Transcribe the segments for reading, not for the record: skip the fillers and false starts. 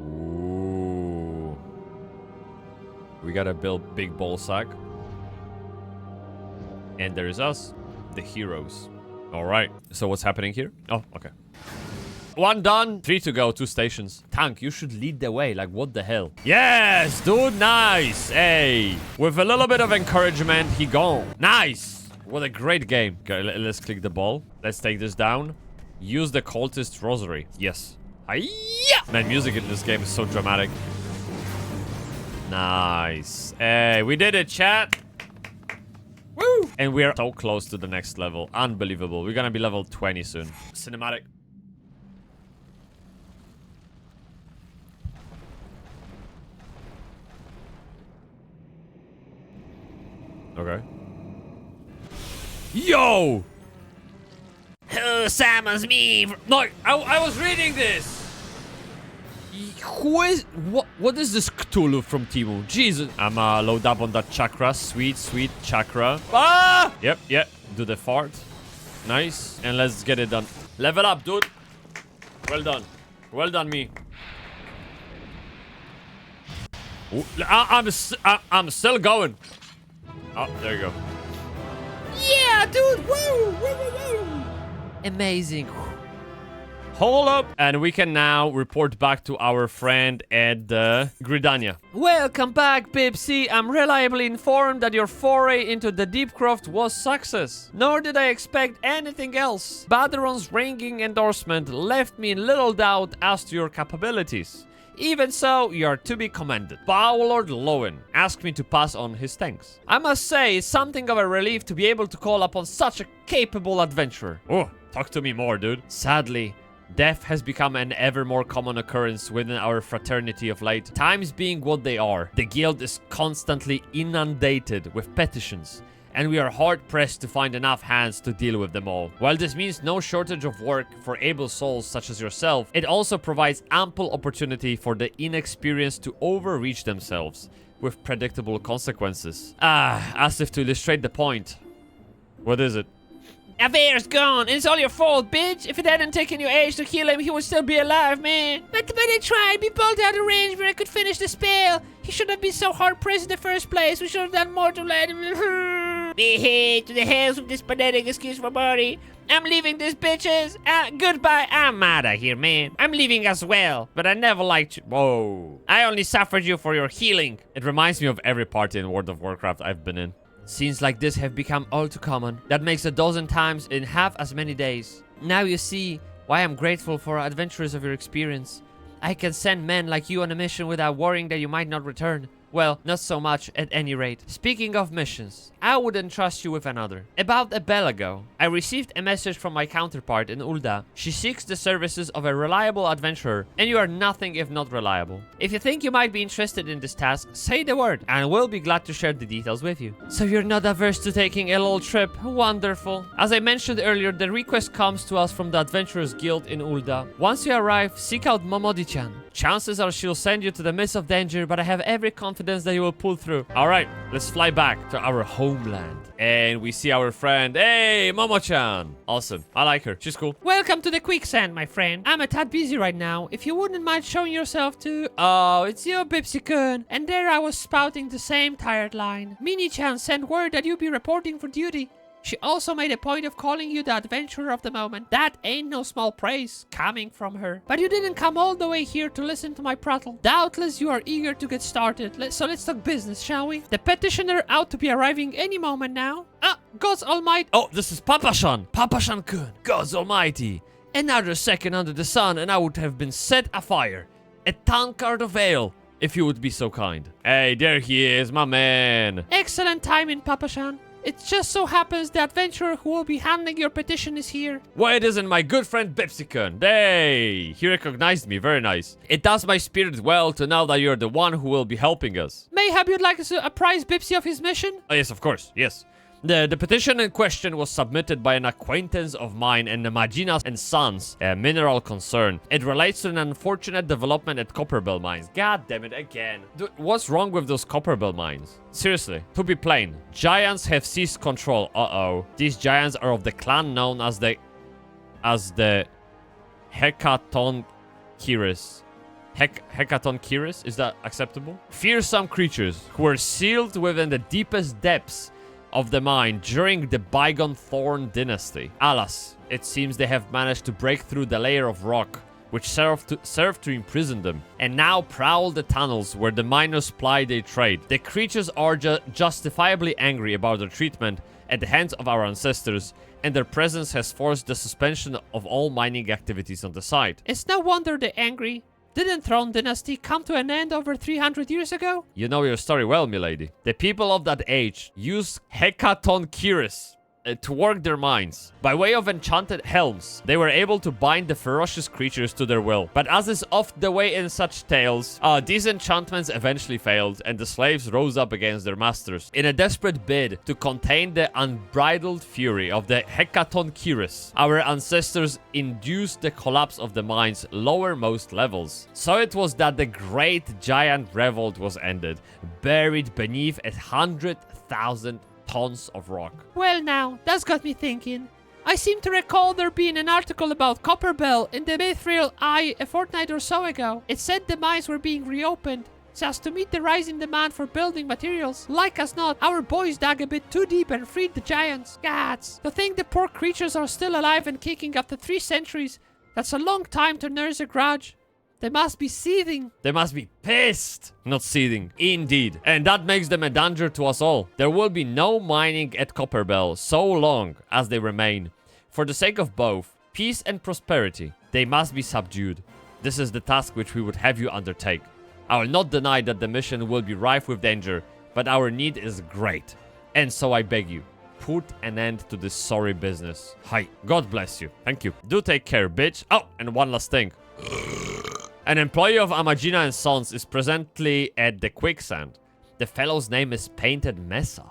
Ooh. We gotta build big ball sack. And there's us, the heroes. All right. So what's happening here? Oh, okay. 1 done. 3 to go. 2 stations. Tank, you should lead the way. Like, what the hell? Yes, dude. Nice. Hey. With a little bit of encouragement, he gone. Nice. What a great game. Okay, let's click the ball. Let's take this down. Use the cultist rosary. Yes. Hi-ya! Man, music in this game is so dramatic. Nice. Hey, we did it, chat. Woo! And we're so close to the next level. Unbelievable. We're gonna be level 20 soon. Cinematic. Okay. Yo! Oh, Simon's me. No, I was reading this. Who is... What is this Cthulhu from Timu? Jesus. I'm load up on that chakra. Sweet, sweet chakra. Ah! Yep. Do the fart. Nice. And let's get it done. Level up, dude. Well done. Well done, me. Ooh, I'm still going. Oh, there you go. Yeah, dude. Woo. Amazing. Hold up. And we can now report back to our friend at Gridania. Welcome back, Bybsie. I'm reliably informed that your foray into the Deepcroft was success. Nor did I expect anything else. Baderon's ringing endorsement left me in little doubt as to your capabilities. Even so, you are to be commended. Bowlord Lowen asked me to pass on his thanks. I must say, it's something of a relief to be able to call upon such a capable adventurer. Oh, talk to me more, dude. Sadly, death has become an ever more common occurrence within our fraternity of late. Times being what they are, the guild is constantly inundated with petitions, and we are hard-pressed to find enough hands to deal with them all. While this means no shortage of work for able souls such as yourself, it also provides ample opportunity for the inexperienced to overreach themselves, with predictable consequences. As if to illustrate the point. What is it? Aver's gone, and it's all your fault, bitch. If it hadn't taken you age to heal him, he would still be alive, man. But I tried. We pulled out a range where I could finish the spell. He shouldn't have been so hard-pressed in the first place. We should have done more to let him... Hey, to the hells with this pathetic excuse for body. I'm leaving this, bitches. Goodbye. I'm outta here, man. I'm leaving as well, but I never liked you. Whoa. I only suffered you for your healing. It reminds me of every party in World of Warcraft I've been in. Scenes like this have become all too common. That makes 12 times in half as many days. Now you see why I'm grateful for adventurers of your experience. I can send men like you on a mission without worrying that you might not return. Well, not so much at any rate. Speaking of missions, I wouldn't trust you with another. About a bell ago, I received a message from my counterpart in Ul'dah. She seeks the services of a reliable adventurer, and you are nothing if not reliable. If you think you might be interested in this task, say the word, and we'll be glad to share the details with you. So you're not averse to taking a little trip? Wonderful. As I mentioned earlier, the request comes to us from the Adventurers Guild in Ul'dah. Once you arrive, seek out Momodi-chan. Chances are she'll send you to the midst of danger, but I have every confidence that you will pull through. Alright, let's fly back to our homeland. And we see our friend. Hey, Momo-chan. Awesome. I like her. She's cool. Welcome to the quicksand, my friend. I'm a tad busy right now. If you wouldn't mind showing yourself to... Oh, it's you, Bybsie-kun. And there I was spouting the same tired line. Mini-chan sent word that you'd be reporting for duty. She also made a point of calling you the adventurer of the moment. That ain't no small praise coming from her. But you didn't come all the way here to listen to my prattle. Doubtless you are eager to get started. So let's talk business, shall we? The petitioner ought to be arriving any moment now. God's almighty. Oh, this is Papa-chan. Papa-chan-kun. God's almighty. Another second under the sun and I would have been set afire. A tankard of ale, if you would be so kind. Hey, there he is, my man. Excellent timing, Papa-chan. It just so happens the adventurer who will be handling your petition is here. Why it isn't my good friend Bybsie-kun? Hey, he recognized me. Very nice. It does my spirit well to know that you're the one who will be helping us. Mayhap you'd like us to apprise Bybsie of his mission? Oh, yes, of course. Yes. The petition in question was submitted by an acquaintance of mine and the Maginas and Sons, a mineral concern. It relates to an unfortunate development at Copperbell mines. God damn it, again. Dude, what's wrong with those Copperbell mines? Seriously, to be plain, giants have seized control. Uh-oh. These giants are of the clan known as the Hekatonkiris. Hecaton Kiris, is that acceptable? Fearsome creatures who were sealed within the deepest depths of the mine during the bygone Thorn dynasty. Alas, it seems they have managed to break through the layer of rock which served to imprison them, and now prowl the tunnels where the miners ply their trade. The creatures are justifiably angry about their treatment at the hands of our ancestors, and their presence has forced the suspension of all mining activities on the site. It's no wonder they're angry. Didn't Throne Dynasty come to an end over 300 years ago? You know your story well, milady. The people of that age used Hecaton Kiris to work their mines. By way of enchanted helms, they were able to bind the ferocious creatures to their will. But as is oft the way in such tales, these enchantments eventually failed, and the slaves rose up against their masters. In a desperate bid to contain the unbridled fury of the Hecaton Kiris, our ancestors induced the collapse of the mine's lowermost levels. So it was that the great giant revolt was ended, buried beneath 100,000 tons of rock. Well now, that's got me thinking. I seem to recall there being an article about Copperbell in the Mithril Eye a fortnight or so ago. It said the mines were being reopened so as to meet the rising demand for building materials. Like as not, our boys dug a bit too deep and freed the giants. Gods, to think the poor creatures are still alive and kicking after 3 centuries. That's a long time to nurse a grudge. They must be seething. They must be pissed. Not seething. Indeed. And that makes them a danger to us all. There will be no mining at Copperbell so long as they remain. For the sake of both peace and prosperity, they must be subdued. This is the task which we would have you undertake. I will not deny that the mission will be rife with danger, but our need is great. And so I beg you, put an end to this sorry business. Hi. God bless you. Thank you. Do take care, bitch. Oh, and one last thing. An employee of Amagina and Sons is presently at the quicksand. The fellow's name is Painted Mesa,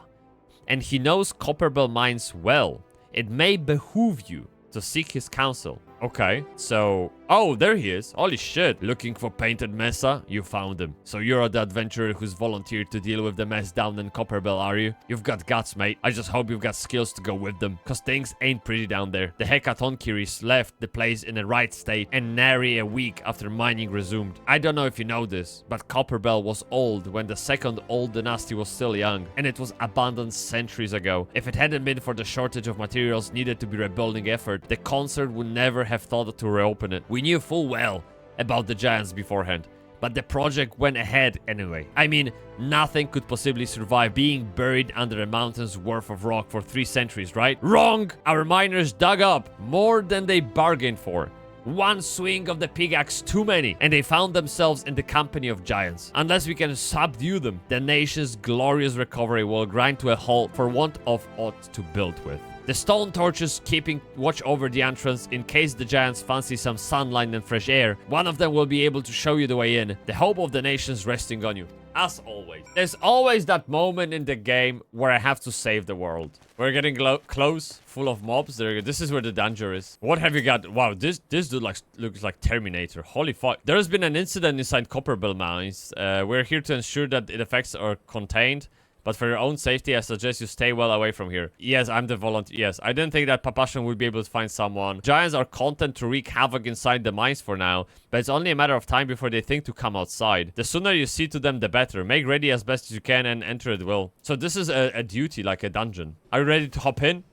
and he knows Copperbell mines well. It may behoove you to seek his counsel. Okay, so... Oh, there he is. Holy shit. Looking for Painted Mesa? You found him. So you're the adventurer who's volunteered to deal with the mess down in Copperbell, are you? You've got guts, mate. I just hope you've got skills to go with them, cause things ain't pretty down there. The Hecatonkiris left the place in a right state and nary a week after mining resumed. I don't know if you know this, but Copperbell was old when the second old dynasty was still young, and it was abandoned centuries ago. If it hadn't been for the shortage of materials needed to be rebuilding effort, the concert would never have thought to reopen it. We knew full well about the giants beforehand, but the project went ahead anyway. I mean, nothing could possibly survive being buried under a mountain's worth of rock for 3 centuries, right? Wrong! Our miners dug up more than they bargained for. One swing of the pickaxe too many, and they found themselves in the company of giants. Unless we can subdue them, the nation's glorious recovery will grind to a halt for want of aught to build with. The stone torches keeping watch over the entrance in case the giants fancy some sunlight and fresh air. One of them will be able to show you the way in. The hope of the nation's resting on you. As always. There's always that moment in the game where I have to save the world. We're getting close, full of mobs. This is where the danger is. What have you got? Wow, this dude looks like Terminator. Holy fuck. There has been an incident inside Copperbell mines. We're here to ensure that the effects are contained. But for your own safety, I suggest you stay well away from here. Yes, I'm the volunteer. Yes, I didn't think that Papashan would be able to find someone. Giants are content to wreak havoc inside the mines for now, but it's only a matter of time before they think to come outside. The sooner you see to them, the better. Make ready as best as you can and enter at will. So this is a duty, like a dungeon. Are you ready to hop in?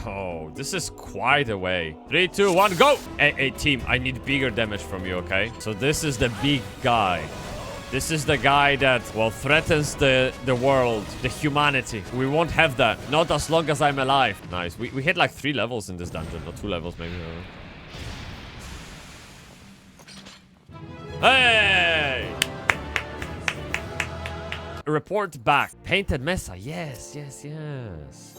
Yo, this is quite a way. 3, 2, 1, go! Hey, team, I need bigger damage from you, okay? So this is the big guy. This is the guy that, well, threatens the world, the humanity. We won't have that. Not as long as I'm alive. Nice. We hit like 3 levels in this dungeon. Not 2 levels, maybe. Hey! Report back. Painted Mesa. Yes, yes, yes.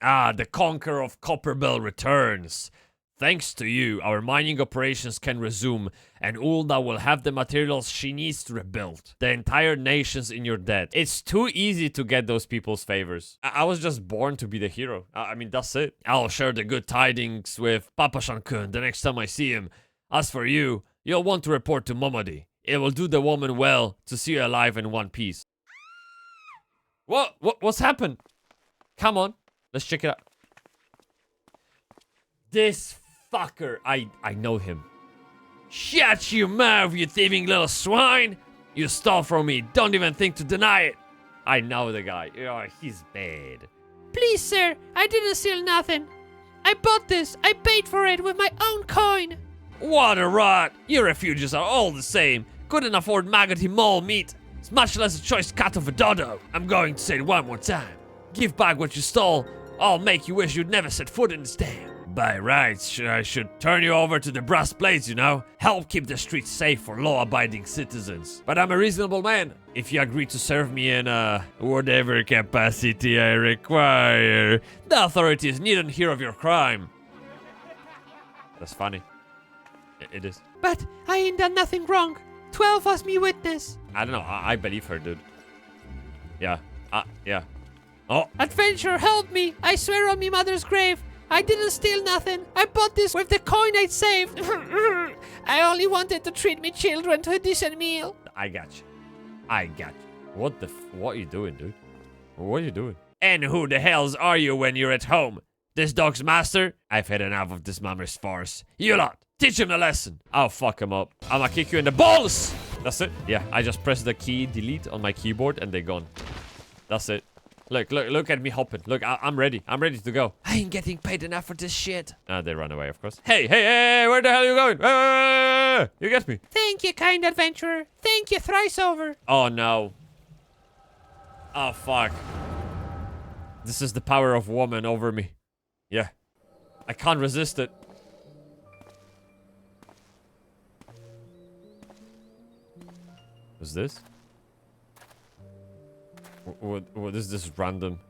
Ah, the conqueror of Copperbell returns. Thanks to you, our mining operations can resume, and Ulna will have the materials she needs to rebuild. The entire nation's in your debt. It's too easy to get those people's favors. I was just born to be the hero. I mean, that's it. I'll share the good tidings with Papashan-kun the next time I see him. As for you, you'll want to report to Momodi. It will do the woman well to see you alive in one piece. What's happened? Come on. Let's check it out. This fucker. I know him. Shut your mouth, you thieving little swine. You stole from me. Don't even think to deny it. I know the guy. Oh, he's bad. Please, sir, I didn't steal nothing. I bought this. I paid for it with my own coin. What a rot. You refugees are all the same. Couldn't afford maggoty mole meat. It's much less a choice cut of a dodo. I'm going to say it one more time. Give back what you stole. I'll make you wish you'd never set foot in this town. By rights, I should turn you over to the brass blades, you know? Help keep the streets safe for law-abiding citizens. But I'm a reasonable man. If you agree to serve me in, whatever capacity I require, the authorities needn't hear of your crime. That's funny. It is. But I ain't done nothing wrong. 12 was me witness. I don't know. I believe her, dude. Yeah. Yeah. Oh. Adventure, help me. I swear on me mother's grave. I didn't steal nothing. I bought this with the coin I'd saved. I only wanted to treat me children to a decent meal. I got you. What are you doing, dude? What are you doing? And who the hells are you when you're at home? This dog's master? I've had enough of this mummer's farce. You lot, teach him a lesson. I'll fuck him up. I'ma kick you in the balls. That's it. Yeah, I just press the key delete on my keyboard and they're gone. That's it. Look at me hopping. Look, I'm ready. I'm ready to go. I ain't getting paid enough for this shit. They run away, of course. Hey, where the hell are you going? Hey, you get me. Thank you, kind adventurer. Thank you thrice over. Oh, no. Oh, fuck. This is the power of woman over me. Yeah. I can't resist it. What's this? What is this random?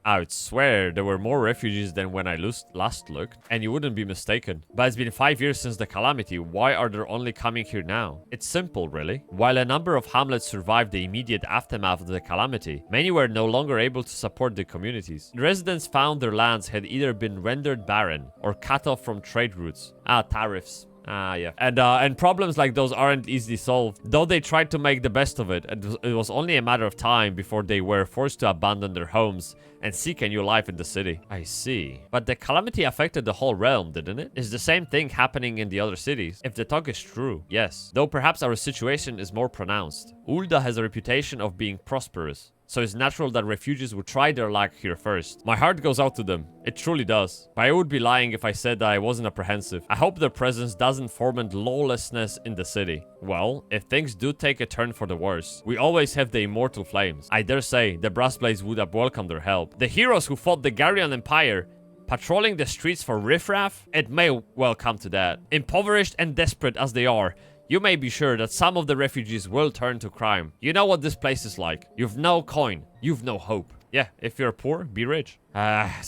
I would swear there were more refugees than when I last looked, and you wouldn't be mistaken. But it's been 5 years since the calamity. Why are they only coming here now? It's simple, really. While a number of hamlets survived the immediate aftermath of the calamity, many were no longer able to support the communities. The residents found their lands had either been rendered barren or cut off from trade routes. Tariffs. Yeah. And problems like those aren't easily solved. Though they tried to make the best of it, it was only a matter of time before they were forced to abandon their homes and seek a new life in the city. I see. But the calamity affected the whole realm, didn't it? Is the same thing happening in the other cities? If the talk is true, yes. Though perhaps our situation is more pronounced. Ul'dah has a reputation of being prosperous, so it's natural that refugees would try their luck here first. My heart goes out to them. It truly does. But I would be lying if I said that I wasn't apprehensive. I hope their presence doesn't foment lawlessness in the city. Well, if things do take a turn for the worse, we always have the immortal flames. I dare say the Brassblades would have welcomed their help. The heroes who fought the Garian Empire, patrolling the streets for riffraff, it may well come to that. Impoverished and desperate as they are, you may be sure that some of the refugees will turn to crime. You know what this place is like. You've no coin. You've no hope. Yeah, if you're poor, be rich.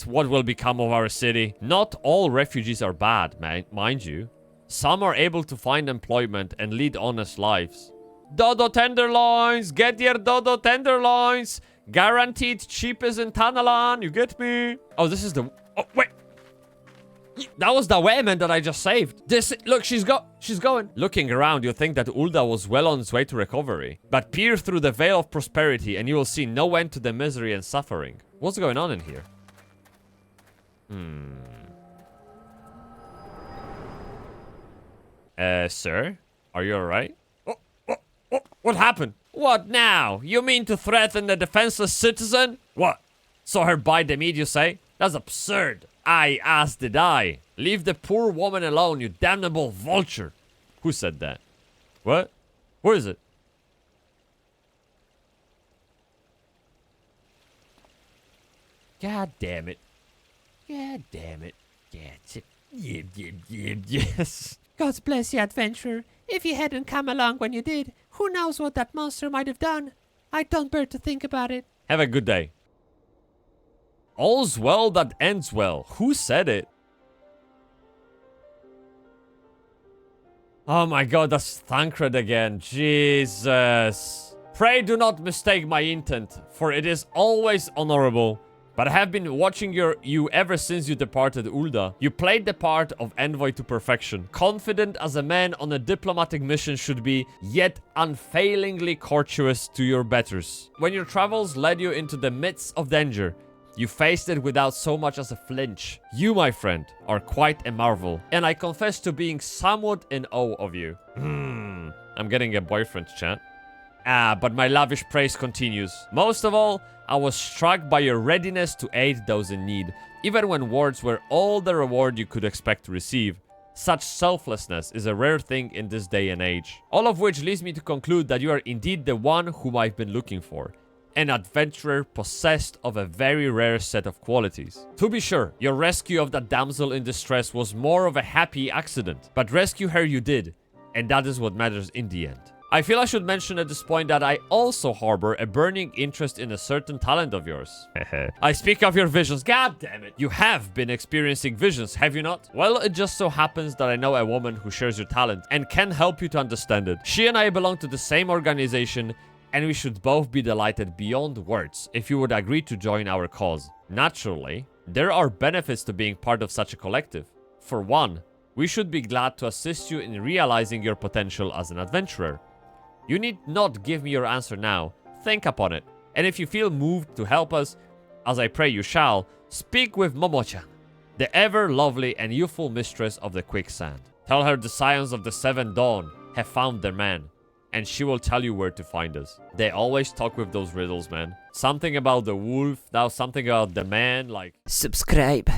What will become of our city? Not all refugees are bad, mind you. Some are able to find employment and lead honest lives. Dodo tenderloins! Get your Dodo tenderloins! Guaranteed cheapest in Tanalan, you get me? Oh, this is the... Oh, wait! That was the woman that I just saved. Look, she's going. Looking around, you'll think that Ul'dah was well on its way to recovery. But peer through the veil of prosperity and you will see no end to the misery and suffering. What's going on in here? Sir? Are you alright? What happened? What now? You mean to threaten the defenseless citizen? What? Saw her bite the meat, you say? That's absurd. I asked did I. Leave the poor woman alone, you damnable vulture. Who said that? What? Where is it? God damn it. God damn it. Yes. God bless you, adventurer. If you hadn't come along when you did, who knows what that monster might have done. I don't bear to think about it. Have a good day. All's well that ends well. Who said it? Oh my god, that's Thancred again. Jesus. Pray do not mistake my intent, for it is always honorable. But I have been watching you ever since you departed Ul'dah. You played the part of envoy to perfection. Confident as a man on a diplomatic mission should be, yet unfailingly courteous to your betters. When your travels led you into the midst of danger, You faced it without so much as a flinch. You, my friend, are quite a marvel, and I confess to being somewhat in awe of you. I'm getting a boyfriend, chat. But my lavish praise continues. Most of all, I was struck by your readiness to aid those in need, even when words were all the reward you could expect to receive. Such selflessness is a rare thing in this day and age. All of which leads me to conclude that you are indeed the one whom I've been looking for. An adventurer possessed of a very rare set of qualities. To be sure, your rescue of that damsel in distress was more of a happy accident, but rescue her you did, and that is what matters in the end. I feel I should mention at this point that I also harbor a burning interest in a certain talent of yours. I speak of your visions. God damn it. You have been experiencing visions, have you not? Well, it just so happens that I know a woman who shares your talent and can help you to understand it. She and I belong to the same organization, and we should both be delighted beyond words if you would agree to join our cause. Naturally, there are benefits to being part of such a collective. For one, we should be glad to assist you in realizing your potential as an adventurer. You need not give me your answer now. Think upon it. And if you feel moved to help us, as I pray you shall, speak with Momo-chan, the ever lovely and youthful mistress of the quicksand. Tell her the scions of the Seven Dawn have found their man, and she will tell you where to find us. They always talk with those riddles, man. Something about the wolf, now something about the man, like... Subscribe.